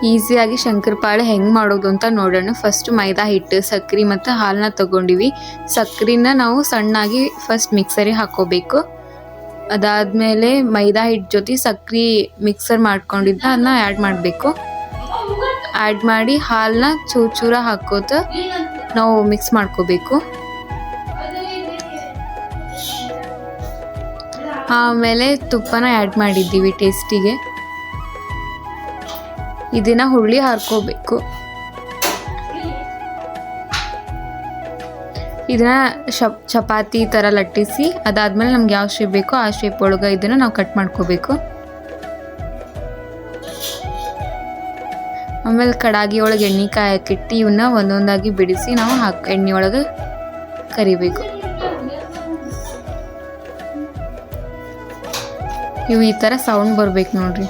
ಈಸಿಯಾಗಿ ಶಂಕರಪಾಳೆ ಹೆಂಗೆ ಮಾಡೋದು ಅಂತ ನೋಡೋಣ. ಫಸ್ಟ್ ಮೈದಾ ಹಿಟ್ಟು, ಸಕ್ಕರೆ ಮತ್ತು ಹಾಲನ್ನ ತೊಗೊಂಡಿವಿ. ಸಕ್ಕರೆನ ನಾವು ಸಣ್ಣಾಗಿ ಫಸ್ಟ್ ಮಿಕ್ಸರಿಗೆ ಹಾಕ್ಕೋಬೇಕು. ಅದಾದಮೇಲೆ ಮೈದಾ ಹಿಟ್ಟು ಜೊತೆ ಸಕ್ಕರೆ ಮಿಕ್ಸರ್ ಮಾಡ್ಕೊಂಡಿದ್ದ ಅದನ್ನ ಆ್ಯಡ್ ಮಾಡಬೇಕು. ಆ್ಯಡ್ ಮಾಡಿ ಹಾಲನ್ನ ಚೂರ ಹಾಕೋತ ನಾವು ಮಿಕ್ಸ್ ಮಾಡ್ಕೋಬೇಕು. ಆಮೇಲೆ ತುಪ್ಪನ ಆ್ಯಡ್ ಮಾಡಿದ್ದೀವಿ ಟೇಸ್ಟಿಗೆ. ಇದನ್ನು ಹುಳಿ ಹಾಕೋಬೇಕು. ಇದನ್ನ ಚಪಾತಿ ಥರ ಲಟ್ಟಿಸಿ ಅದಾದಮೇಲೆ ನಮ್ಗೆ ಯಾವ ಶೇಪ್ ಬೇಕೋ ಆ ಶೇಪ್ ಒಳಗೆ ಇದನ್ನು ನಾವು ಕಟ್ ಮಾಡ್ಕೋಬೇಕು. ಆಮೇಲೆ ಕಡಾಗಿ ಒಳಗೆ ಎಣ್ಣೆ ಕಾಯಕ್ಕಿಟ್ಟು ಇವನ್ನ ಒಂದೊಂದಾಗಿ ಬಿಡಿಸಿ ನಾವು ಎಣ್ಣೆ ಒಳಗೆ ಕರಿಬೇಕು. ಇವು ಈ ಥರ ಸೌಂಡ್ ಬರ್ಬೇಕು ನೋಡ್ರಿ.